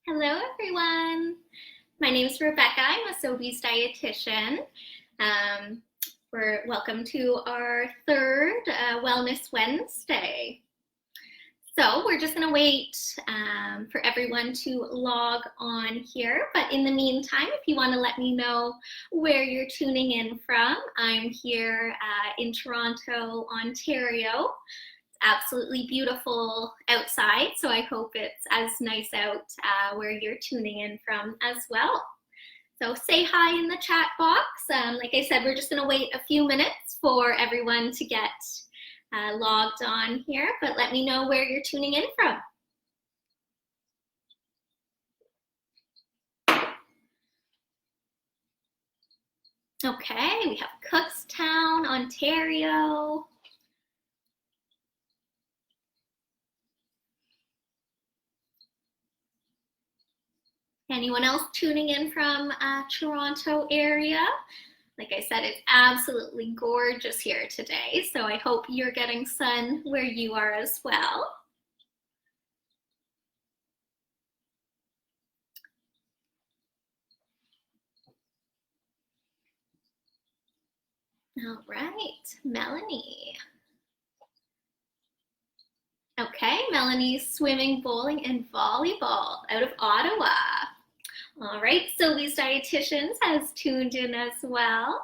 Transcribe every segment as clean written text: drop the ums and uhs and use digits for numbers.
Hello, everyone. My name is Rebecca. I'm a Sobeys Dietitian. Welcome to our third Wellness Wednesday. So we're just going to wait for everyone to log on here. But in the meantime, if you want to let me know where you're tuning in from, I'm here in Toronto, Ontario. Absolutely beautiful outside, so I hope it's as nice out where you're tuning in from as well. So say hi in the chat box. Like I said, we're just going to wait a few minutes for everyone to get logged on here, but let me know where you're tuning in from. Okay, we have Cookstown, Ontario. Anyone else tuning in from Toronto area? Like I said, it's absolutely gorgeous here today, so I hope you're getting sun where you are as well. All right, Melanie. Okay, Melanie's swimming, bowling, and volleyball out of Ottawa. All right, Sobeys Dietitians has tuned in as well.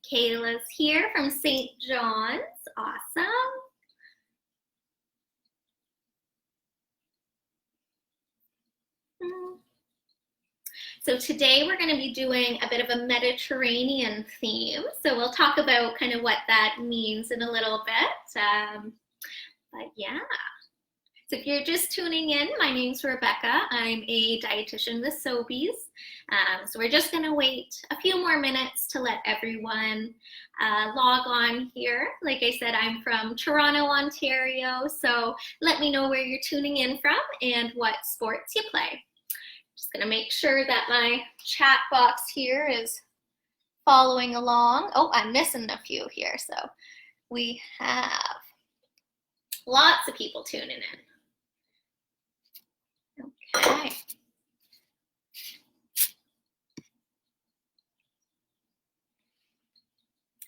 Kayla's here from St. John's. Awesome. So today we're going to be doing a bit of a Mediterranean theme. So we'll talk about kind of what that means in a little bit. But yeah. So if you're just tuning in, my name's Rebecca. I'm a dietitian with Sobeys. So we're just going to wait a few more minutes to let everyone log on here. Like I said, I'm from Toronto, Ontario. So let me know where you're tuning in from and what sports you play. Just going to make sure that my chat box here is following along. Oh, I'm missing a few here. So we have lots of people tuning in. Okay.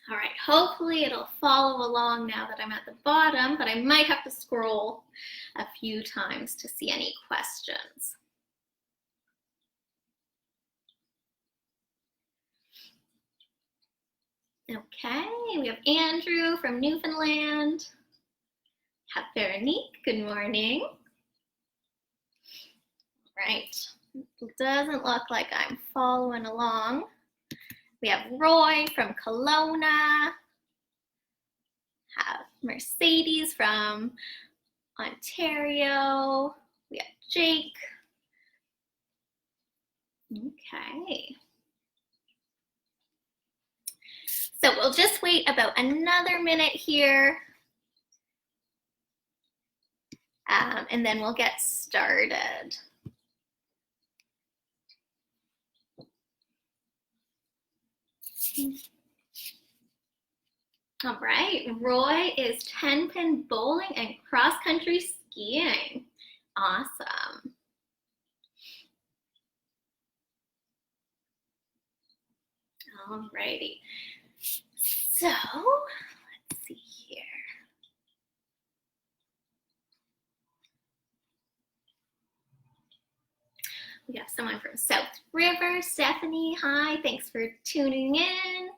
All right, hopefully it'll follow along now that I'm at the bottom, but I might have to scroll a few times to see any questions. Okay, we have Andrew from Newfoundland. Have Veronique, good morning. Right, it doesn't look like I'm following along. We have Roy from Kelowna. Have Mercedes from Ontario. We have Jake. Okay. So we'll just wait about another minute here. And then we'll get started. All right, Roy is 10-pin bowling and cross-country skiing. Awesome. All righty. So, let's see here. We have someone from South River, Stephanie. Hi, thanks for tuning in.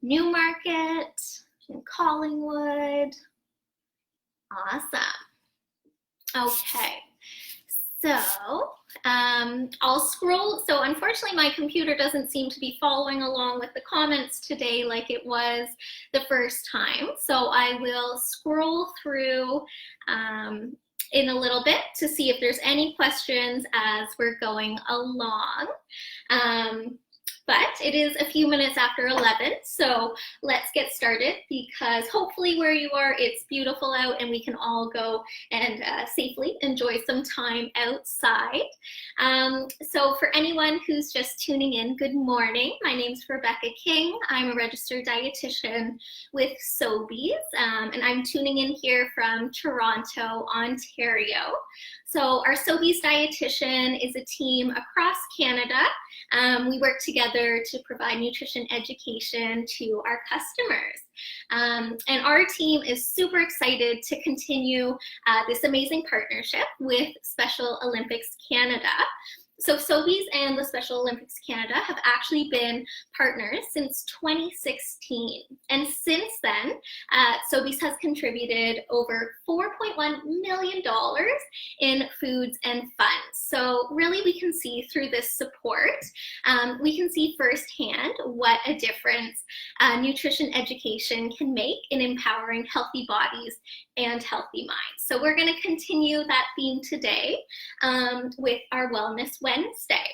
Newmarket and Collingwood. Awesome. Okay, so I'll scroll. So unfortunately, my computer doesn't seem to be following along with the comments today like it was the first time. So I will scroll through in a little bit to see if there's any questions as we're going along. But it is a few minutes after 11, so let's get started because hopefully where you are, it's beautiful out and we can all go and safely enjoy some time outside. So for anyone who's just tuning in, good morning. My name's Rebecca King. I'm a registered dietitian with Sobeys, and I'm tuning in here from Toronto, Ontario. So our Sobeys Dietitian is a team across Canada. We work together to provide nutrition education to our customers. And our team is super excited to continue this amazing partnership with Special Olympics Canada. So Sobeys and the Special Olympics Canada have actually been partners since 2016. And since then, Sobeys has contributed over $4.1 million in foods and funds. So really we can see through this support, we can see firsthand what a difference nutrition education can make in empowering healthy bodies and healthy minds. So we're going to continue that theme today with our Wellness Wednesday.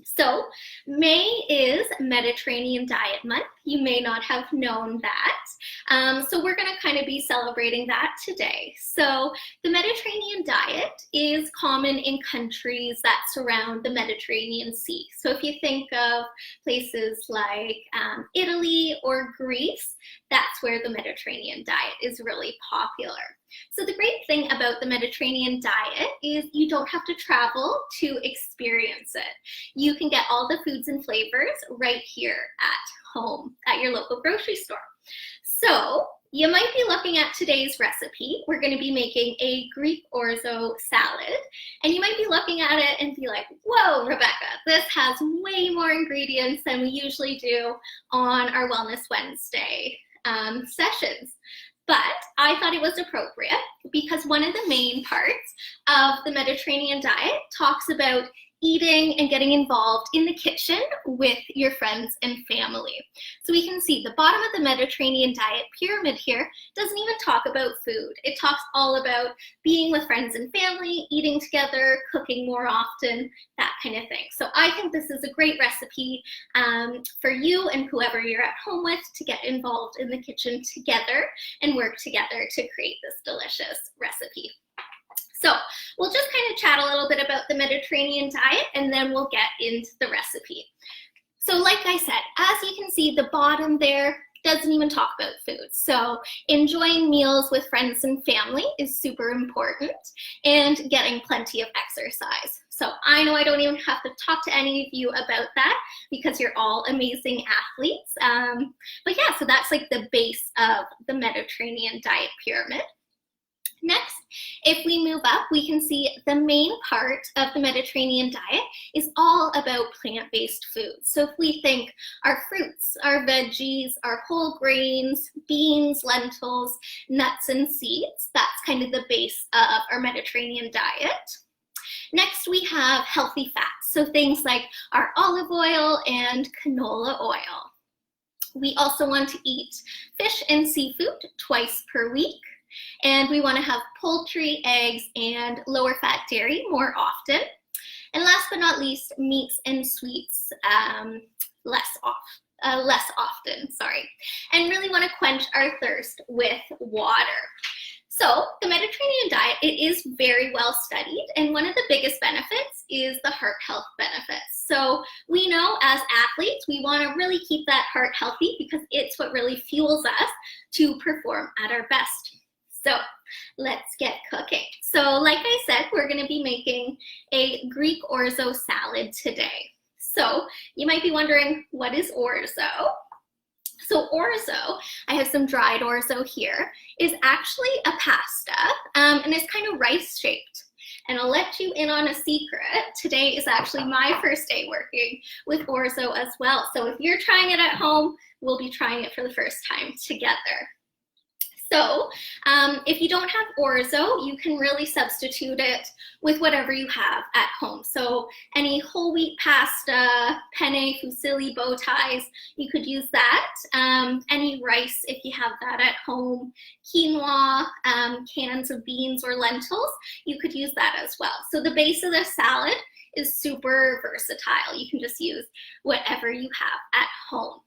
So May is Mediterranean Diet Month. You may not have known that. So we're going to kind of be celebrating that today. So the Mediterranean diet is common in countries that surround the Mediterranean Sea. So if you think of places like Italy or Greece, that's where the Mediterranean diet is really popular. So the great thing about the Mediterranean diet is you don't have to travel to experience it. You can get all the foods and flavors right here at home at your local grocery store. So you might be looking at today's recipe. We're going to be making a Greek Orzo salad, and you might be looking at it and be like, whoa, Rebecca, this has way more ingredients than we usually do on our Wellness Wednesday sessions. But I thought it was appropriate because one of the main parts of the Mediterranean diet talks about eating and getting involved in the kitchen with your friends and family. So we can see the bottom of the Mediterranean diet pyramid here doesn't even talk about food. It talks all about being with friends and family, eating together, cooking more often, that kind of thing. So I think this is a great recipe for you and whoever you're at home with to get involved in the kitchen together and work together to create this delicious recipe. So we'll just kind of chat a little bit about the Mediterranean diet and then we'll get into the recipe. So like I said, as you can see, the bottom there doesn't even talk about food. So enjoying meals with friends and family is super important and getting plenty of exercise. So I know I don't even have to talk to any of you about that because you're all amazing athletes. But yeah, so that's like the base of the Mediterranean diet pyramid. Next, if we move up, we can see the main part of the Mediterranean diet is all about plant-based foods. So if we think our fruits, our veggies, our whole grains, beans, lentils, nuts, and seeds, that's kind of the base of our Mediterranean diet. Next, we have healthy fats, so things like our olive oil and canola oil. We also want to eat fish and seafood twice per week. And we want to have poultry, eggs, and lower fat dairy more often. And last but not least, meats and sweets less often, and really want to quench our thirst with water. So the Mediterranean diet, it is very well studied, and one of the biggest benefits is the heart health benefits. So we know as athletes, we want to really keep that heart healthy because it's what really fuels us to perform at our best. So let's get cooking. So like I said, we're going to be making a Greek Orzo salad today. So you might be wondering, what is orzo? So orzo, I have some dried orzo here, is actually a pasta, and it's kind of rice shaped. And I'll let you in on a secret. Today is actually my first day working with orzo as well. So if you're trying it at home, we'll be trying it for the first time together. So if you don't have orzo, you can really substitute it with whatever you have at home. So any whole wheat pasta, penne, fusilli, bow ties, you could use that. Any rice, if you have that at home, quinoa, cans of beans or lentils, you could use that as well. So the base of the salad is super versatile. You can just use whatever you have at home.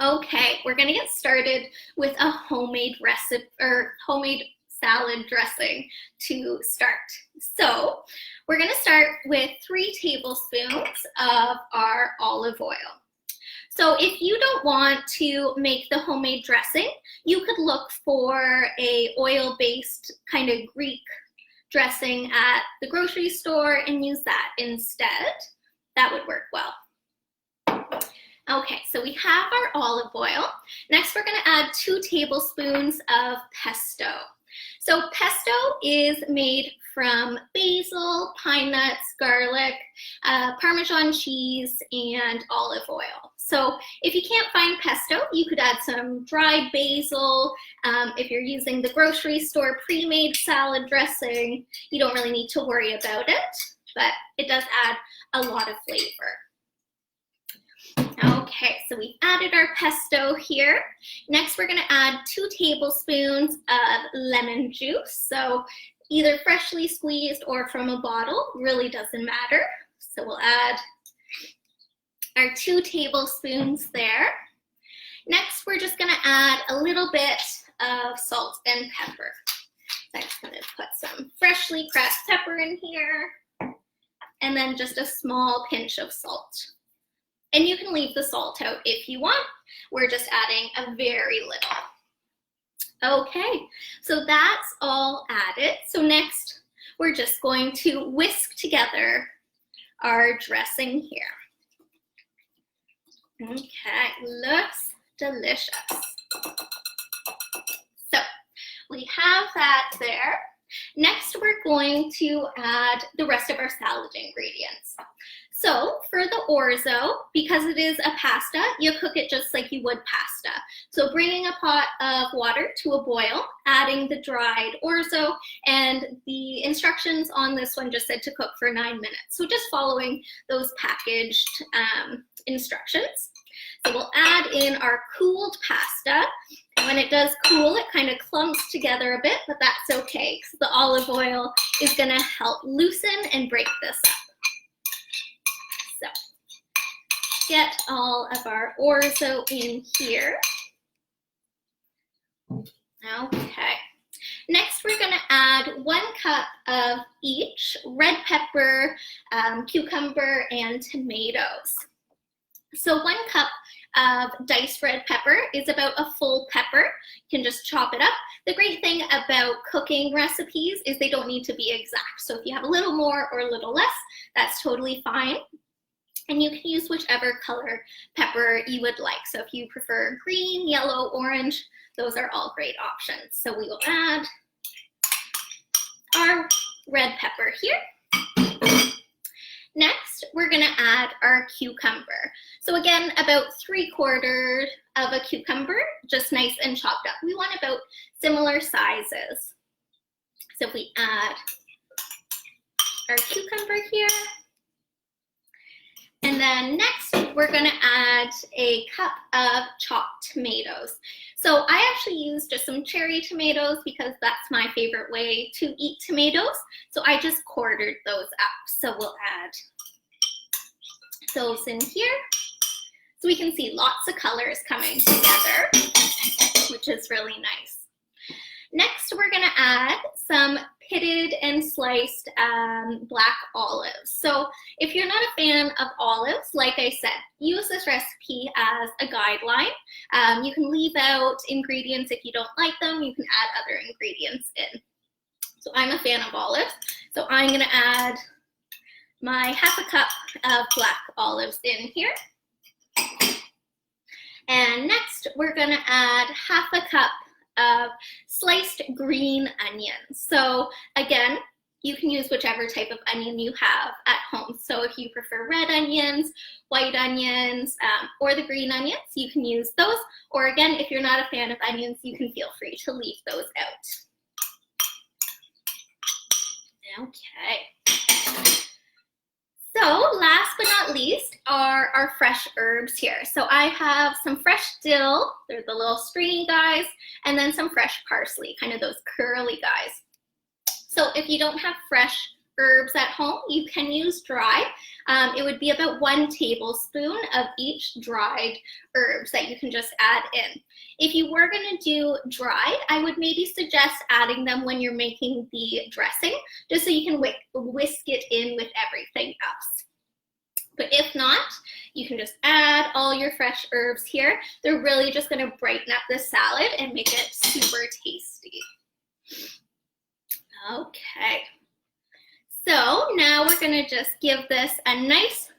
Okay, we're gonna get started with a homemade recipe or homemade salad dressing to start. So we're gonna start with 3 tablespoons of our olive oil. So if you don't want to make the homemade dressing, you could look for a oil-based kind of Greek dressing at the grocery store and use that instead. That would work well. Okay, so we have our olive oil. Next, we're gonna add 2 tablespoons of pesto. So pesto is made from basil, pine nuts, garlic, Parmesan cheese, and olive oil. So if you can't find pesto, you could add some dried basil. If you're using the grocery store pre-made salad dressing, you don't really need to worry about it, but it does add a lot of flavor. Okay, so we've added our pesto here. Next, we're gonna add 2 tablespoons of lemon juice. So either freshly squeezed or from a bottle, really doesn't matter. So we'll add our 2 tablespoons there. Next, we're just gonna add a little bit of salt and pepper. So I'm just gonna put some freshly cracked pepper in here, and then just a small pinch of salt. And you can leave the salt out if you want. We're just adding a very little. Okay, so that's all added. So next, we're just going to whisk together our dressing here. Okay, looks delicious. So we have that there. Next, we're going to add the rest of our salad ingredients. So for the orzo, because it is a pasta, you cook it just like you would pasta. So bringing a pot of water to a boil, adding the dried orzo, and the instructions on this one just said to cook for 9 minutes. So just following those packaged instructions. So we'll add in our cooled pasta. And when it does cool, it kind of clumps together a bit, but that's okay because the olive oil is gonna help loosen and break this up. So get all of our orzo in here. Okay. Next, we're gonna add 1 cup of each red pepper, cucumber, and tomatoes. So 1 cup of diced red pepper is about a full pepper. You can just chop it up. The great thing about cooking recipes is they don't need to be exact. So if you have a little more or a little less, that's totally fine. And you can use whichever color pepper you would like. So if you prefer green, yellow, orange, those are all great options. So we will add our red pepper here. Next, we're gonna add our cucumber. So again, about 3/4 of a cucumber, just nice and chopped up. We want about similar sizes. So if we add our cucumber here, and then next, we're gonna add a cup of chopped tomatoes. So I actually use just some cherry tomatoes because that's my favorite way to eat tomatoes. So I just quartered those up. So we'll add those in here. So we can see lots of colors coming together, which is really nice. Next, we're gonna add some pitted and sliced black olives. So if you're not a fan of olives, like I said, use this recipe as a guideline. You can leave out ingredients if you don't like them. You can add other ingredients in. So I'm a fan of olives. So I'm gonna add my 1/2 cup of black olives in here. And next, we're gonna add 1/2 cup of sliced green onions. So again, you can use whichever type of onion you have at home. So if you prefer red onions, white onions, or the green onions, you can use those. Or again, if you're not a fan of onions, you can feel free to leave those out. Okay. So last but not least are our fresh herbs here. So I have some fresh dill, they're the little stringy guys, and then some fresh parsley, kind of those curly guys. So if you don't have fresh herbs at home, you can use dry. It would be about 1 tablespoon of each dried herbs that you can just add in. If you were going to do dried, I would maybe suggest adding them when you're making the dressing, just so you can whisk it in with everything else. But if not, you can just add all your fresh herbs here. They're really just going to brighten up the salad and make it super tasty. Okay. So now we're going to just give this a nice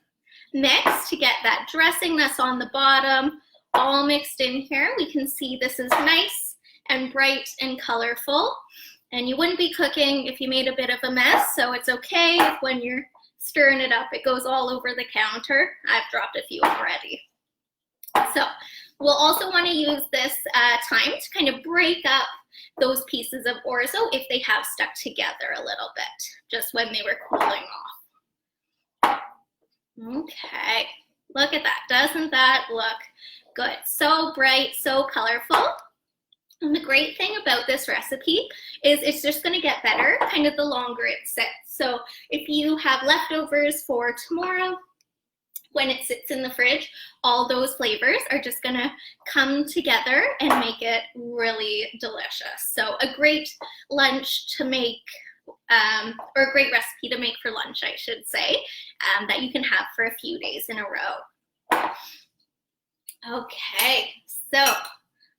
mix to get that dressing that's on the bottom all mixed in here. We can see this is nice and bright and colorful. And you wouldn't be cooking if you made a bit of a mess, so it's okay if when you're stirring it up, it goes all over the counter. I've dropped a few already. So we'll also want to use this time to kind of break up those pieces of orzo if they have stuck together a little bit, just when they were cooling off. Okay, look at that. Doesn't that look good? So bright, so colorful. And the great thing about this recipe is it's just going to get better kind of the longer it sits. So if you have leftovers for tomorrow, when it sits in the fridge, all those flavors are just going to come together and make it really delicious. So a great lunch to make, or a great recipe to make for lunch, I should say, that you can have for a few days in a row. Okay, so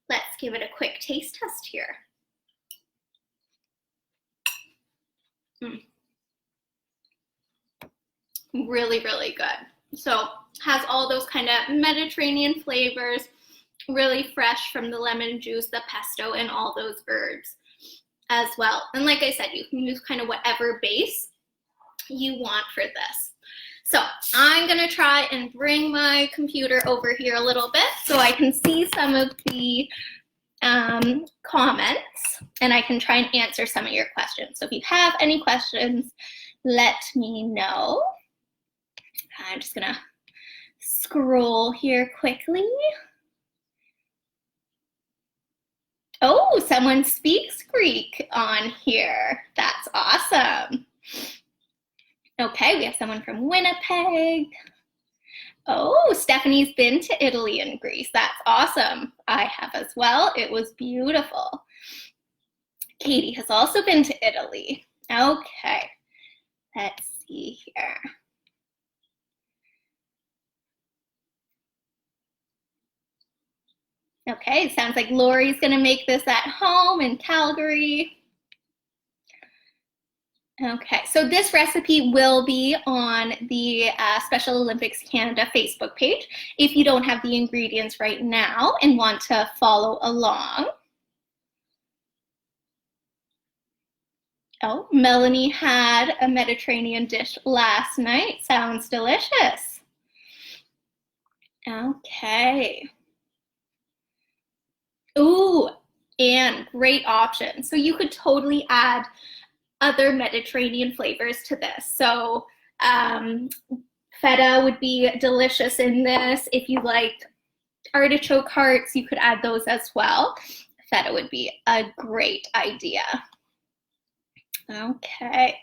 let's give it a quick taste test here. Really, really good. So has all those kind of Mediterranean flavors, really fresh from the lemon juice, the pesto, and all those herbs as well. And like I said, you can use kind of whatever base you want for this. So I'm gonna try and bring my computer over here a little bit so I can see some of the comments and I can try and answer some of your questions. So if you have any questions, let me know. I'm just gonna scroll here quickly. Oh, someone speaks Greek on here. That's awesome. Okay, we have someone from Winnipeg. Oh, Stephanie's been to Italy and Greece. That's awesome. I have as well. It was beautiful. Katie has also been to Italy. Okay, let's see here. Okay, sounds like Lori's gonna make this at home in Calgary. Okay, so this recipe will be on the Special Olympics Canada Facebook page if you don't have the ingredients right now and want to follow along. Oh, Melanie had a Mediterranean dish last night. Sounds delicious. Okay. Ooh, and great option. So you could totally add other Mediterranean flavors to this. So feta would be delicious in this. If you like artichoke hearts, you could add those as well. Feta would be a great idea. Okay,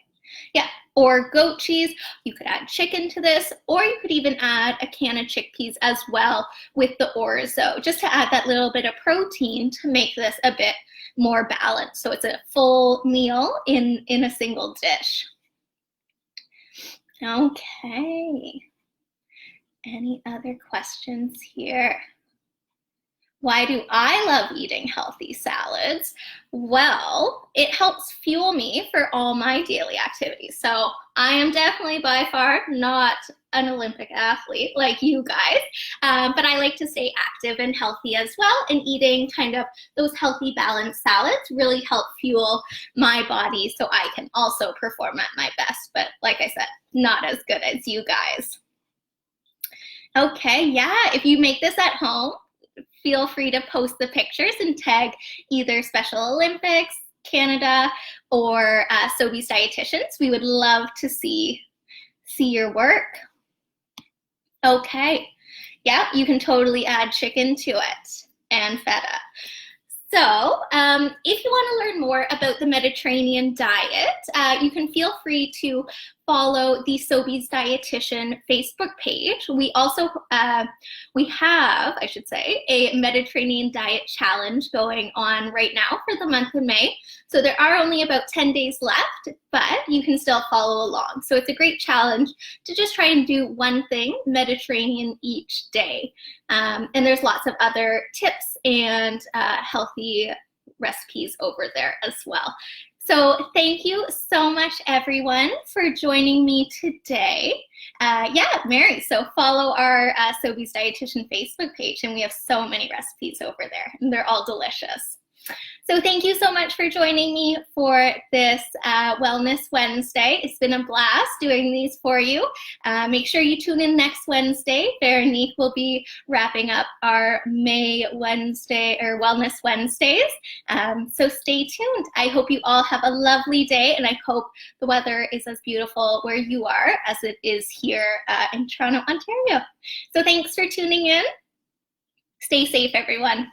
yeah, or goat cheese. You could add chicken to this, or you could even add a can of chickpeas as well with the orzo, just to add that little bit of protein to make this a bit more balanced. So it's a full meal in a single dish. Okay, any other questions here? Why do I love eating healthy salads? Well, it helps fuel me for all my daily activities. So I am definitely by far not an Olympic athlete like you guys, but I like to stay active and healthy as well, and eating kind of those healthy balanced salads really help fuel my body so I can also perform at my best. But like I said, not as good as you guys. Okay, yeah, if you make this at home, feel free to post the pictures and tag either Special Olympics Canada or Sobeys Dietitians. We would love to see your work. Okay, yeah, you can totally add chicken to it and feta. So if you want to learn more about the Mediterranean diet, you can feel free to follow the Sobeys Dietitian Facebook page. We also, we have, I should say, a Mediterranean diet challenge going on right now for the month of May. So there are only about 10 days left, but you can still follow along. So it's a great challenge to just try and do one thing Mediterranean each day. And there's lots of other tips and healthy recipes over there as well. So thank you so much, everyone, for joining me today. Yeah, Mary, so follow our Sobeys Dietitian Facebook page, and we have so many recipes over there, and they're all delicious. So thank you so much for joining me for this Wellness Wednesday. It's been a blast doing these for you. Make sure you tune in next Wednesday. Veronique will be wrapping up our May Wednesday or Wellness Wednesdays. So stay tuned. I hope you all have a lovely day, and I hope the weather is as beautiful where you are as it is here in Toronto, Ontario. So thanks for tuning in. Stay safe, everyone.